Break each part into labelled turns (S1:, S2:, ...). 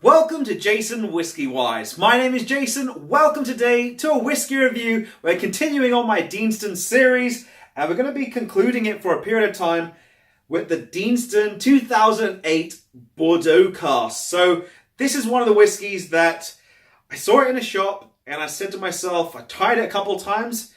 S1: Welcome to JasonWhiskyWise. My name is Jason. Welcome today to a whiskey review. We're continuing on my Deanston series, and we're going to be concluding it for a period of time with the Deanston 2008 Bordeaux Cask. So this is one of the whiskies that I saw it in a shop, and I said to myself, I tried it a couple of times,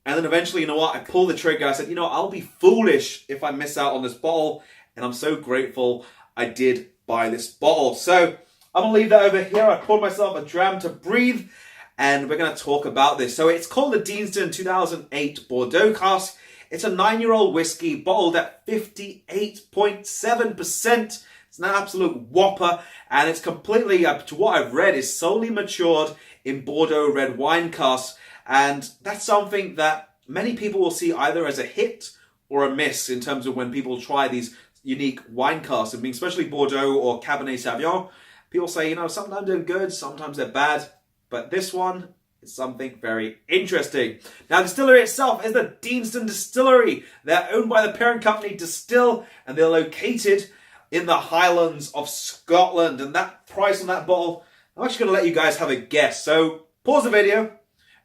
S1: and then eventually, you know what, I pulled the trigger. I said, you know, I'll be foolish if I miss out on this bottle, and I'm so grateful I did buy this bottle. So I'm going to leave that over here. I poured myself a dram to breathe, and we're going to talk about this. So it's called the Deanston 2008 Bordeaux Cask. It's a 9-year-old whiskey bottled at 58.7%. It's an absolute whopper, and it's completely, to what I've read, is solely matured in Bordeaux Red Wine Cask. And that's something that many people will see either as a hit or a miss in terms of when people try these unique wine casks. I mean, especially Bordeaux or Cabernet Sauvignon. People say, you know, sometimes they're good, sometimes they're bad, but this one is something very interesting. Now, the distillery itself is the Deanston Distillery. They're owned by the parent company Distill, and they're located in the Highlands of Scotland. And that price on that bottle, I'm actually going to let you guys have a guess. So pause the video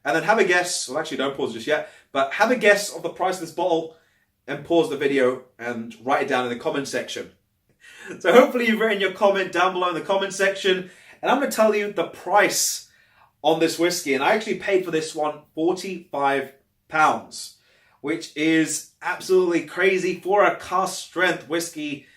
S1: and then have a guess. Well, actually, don't pause just yet, but have a guess of the price of this bottle and pause the video and write it down in the comment section. So hopefully you've written your comment down below in the comment section, and I'm going to tell you the price on this whiskey. And I actually paid for this one £45, which is absolutely crazy for a cask strength whiskey,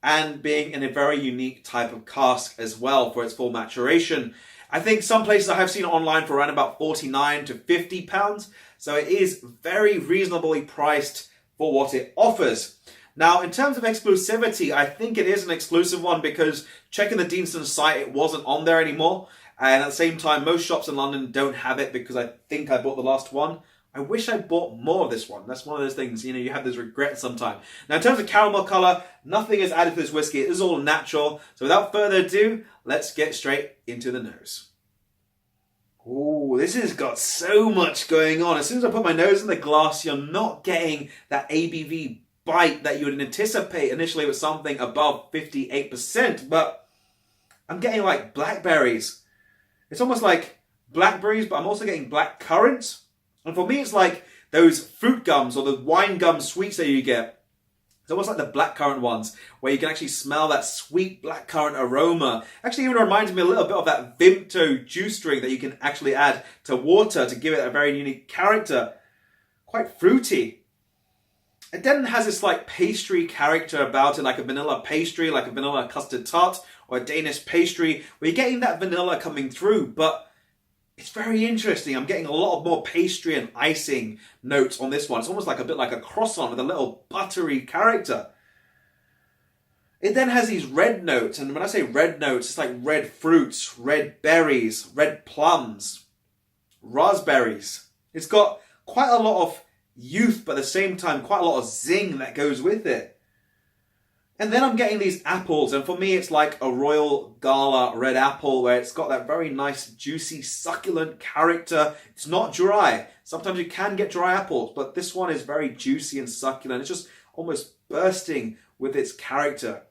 S1: and being in a very unique type of cask as well for its full maturation. I think some places I have seen it online for around about £49 to £50. So it is very reasonably priced for what it offers. Now, in terms of exclusivity, I think it is an exclusive one because checking the Deanston site, it wasn't on there anymore. And at the same time, most shops in London don't have it because I think I bought the last one. I wish I bought more of this one. That's one of those things, you know, you have this regret sometimes. Now, in terms of caramel color, nothing is added to this whiskey. It is all natural. So without further ado, let's get straight into the nose. Oh, this has got so much going on. As soon as I put my nose in the glass, you're not getting that ABV bite that you would anticipate initially with something above 58%, but I'm getting like blackberries. It's almost like blackberries, but I'm also getting black currants. And for me, it's like those fruit gums or the wine gum sweets that you get. It's almost like the blackcurrant ones, where you can actually smell that sweet blackcurrant aroma. Actually, even reminds me a little bit of that Vimto juice drink that you can actually add to water to give it a very unique character. Quite fruity. It then has this like pastry character about it, like a vanilla pastry, like a vanilla custard tart, or a Danish pastry, where you're getting that vanilla coming through, but it's very interesting. I'm getting a lot of more pastry and icing notes on this one. It's almost like a bit like a croissant with a little buttery character. It then has these red notes, and when I say red notes, it's like red fruits, red berries, red plums, raspberries. It's got quite a lot of youth, but at the same time, quite a lot of zing that goes with it. And then I'm getting these apples, and for me, it's like a Royal Gala red apple, where it's got that very nice, juicy, succulent character. It's not dry. Sometimes you can get dry apples, but this one is very juicy and succulent. It's just almost bursting with its character.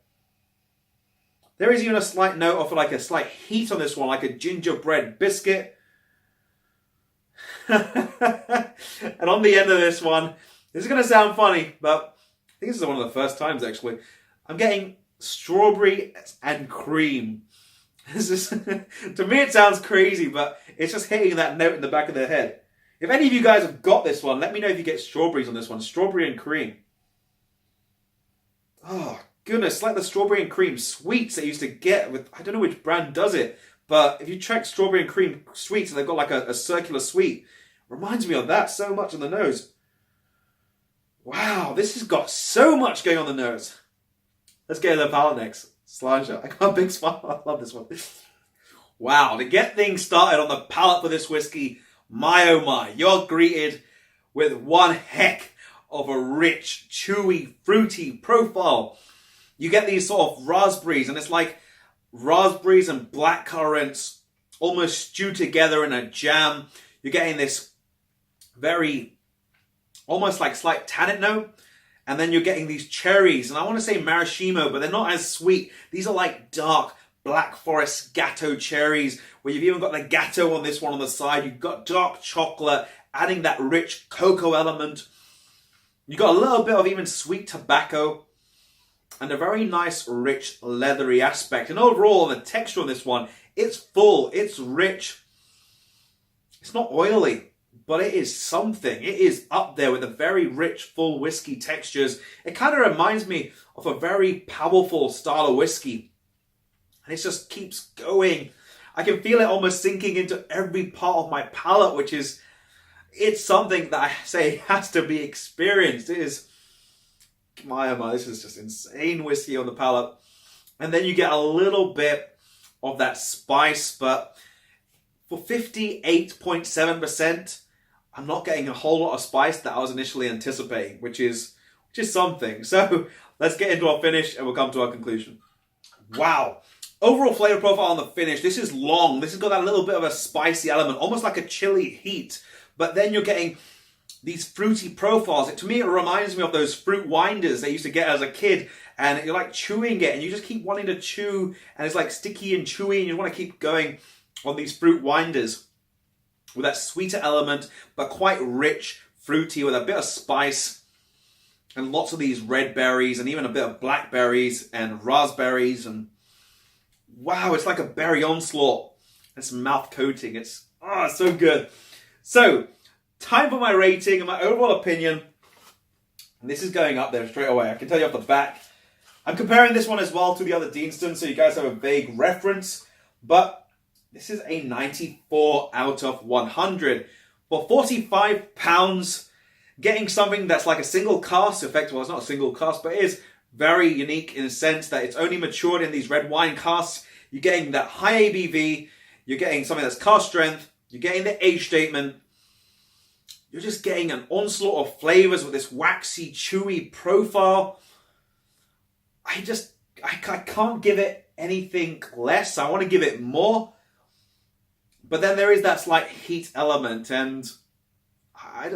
S1: There is even a slight note of like a slight heat on this one, like a gingerbread biscuit. And on the end of this one, this is going to sound funny, but I think this is one of the first times actually, I'm getting strawberry and cream. This is, to me it sounds crazy, but it's just hitting that note in the back of the head. If any of you guys have got this one, let me know if you get strawberries on this one. Strawberry and cream. Oh goodness, like the strawberry and cream sweets I used to get with, I don't know which brand does it, but if you check strawberry and cream sweets and they've got like a circular sweet, reminds me of that so much on the nose. Wow, this has got so much going on the nose. Let's get to the palate next. Slideshow. I got a big smile. I love this one. Wow, to get things started on the palate for this whiskey, my oh my, you're greeted with one heck of a rich, chewy, fruity profile. You get these sort of raspberries, and it's like raspberries and blackcurrants almost stew together in a jam. You're getting this very, almost like slight tannin note. And then you're getting these cherries, and I want to say maraschino, but they're not as sweet. These are like dark Black Forest Gatto cherries, where you've even got the Gatto on this one on the side. You've got dark chocolate, adding that rich cocoa element. You've got a little bit of even sweet tobacco, and a very nice, rich, leathery aspect. And overall, the texture on this one, it's full, it's rich. It's not oily, but it is something. It is up there with the very rich, full whiskey textures. It kind of reminds me of a very powerful style of whiskey. And it just keeps going. I can feel it almost sinking into every part of my palate, which is, it's something that I say has to be experienced. It is, my oh my, this is just insane whiskey on the palate. And then you get a little bit of that spice, but for 58.7%, I'm not getting a whole lot of spice that I was initially anticipating, which is something. So let's get into our finish and we'll come to our conclusion. Wow. Overall flavor profile on the finish, this is long. This has got that little bit of a spicy element, almost like a chili heat. But then you're getting these fruity profiles. To me, it reminds me of those fruit winders that I used to get as a kid. And you're like chewing it and you just keep wanting to chew. And it's like sticky and chewy and you want to keep going on these fruit winders with that sweeter element, but quite rich, fruity with a bit of spice and lots of these red berries and even a bit of blackberries and raspberries. And wow, it's like a berry onslaught. It's mouth coating. It's so good. So, time for my rating and my overall opinion. And this is going up there straight away. I can tell you off the back. I'm comparing this one as well to the other Deanston, so you guys have a vague reference. But this is a 94 out of 100. For £45, getting something that's like a single cask effect. Well, it's not a single cask, but it is very unique in the sense that it's only matured in these red wine casks. You're getting that high ABV. You're getting something that's cask strength. You're getting the age statement. You're just getting an onslaught of flavors with this waxy, chewy profile. I can't give it anything less. I want to give it more. But then there is that slight heat element, and I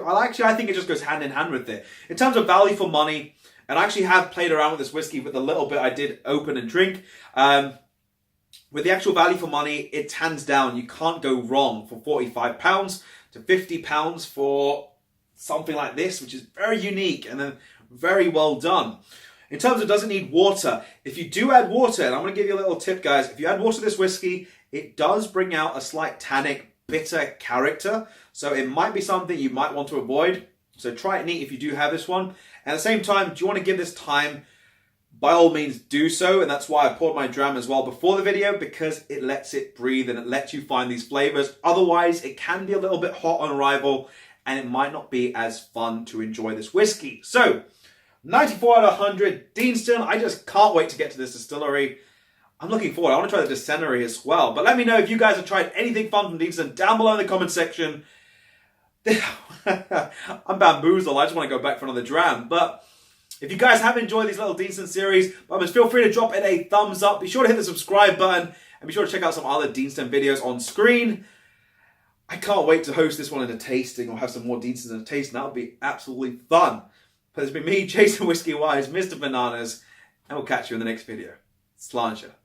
S1: think it just goes hand in hand with it. In terms of value for money, and I actually have played around with this whiskey with the little bit I did open and drink. With the actual value for money, it's hands down. You can't go wrong for £45 to £50 for something like this, which is very unique and then very well done. In terms of does it need water, if you do add water, and I'm going to give you a little tip, guys. If you add water to this whiskey, it does bring out a slight tannic, bitter character. So it might be something you might want to avoid. So try it neat if you do have this one. At the same time, do you want to give this time? By all means do so, and that's why I poured my dram as well before the video, because it lets it breathe and it lets you find these flavors. Otherwise, it can be a little bit hot on arrival and it might not be as fun to enjoy this whiskey. So, 94 out of 100, Deanston. I just can't wait to get to this distillery. I'm looking forward. I want to try the distillery as well. But let me know if you guys have tried anything fun from Deanston down below in the comment section. I'm bamboozled. I just want to go back for another dram. But if you guys have enjoyed these little Deanston series, feel free to drop it a thumbs up. Be sure to hit the subscribe button and be sure to check out some other Deanston videos on screen. I can't wait to host this one in a tasting or have some more Deanston in a tasting. That would be absolutely fun. But it's been me, JasonWhiskyWise, Mr. Bananas, and we'll catch you in the next video. Sláinte.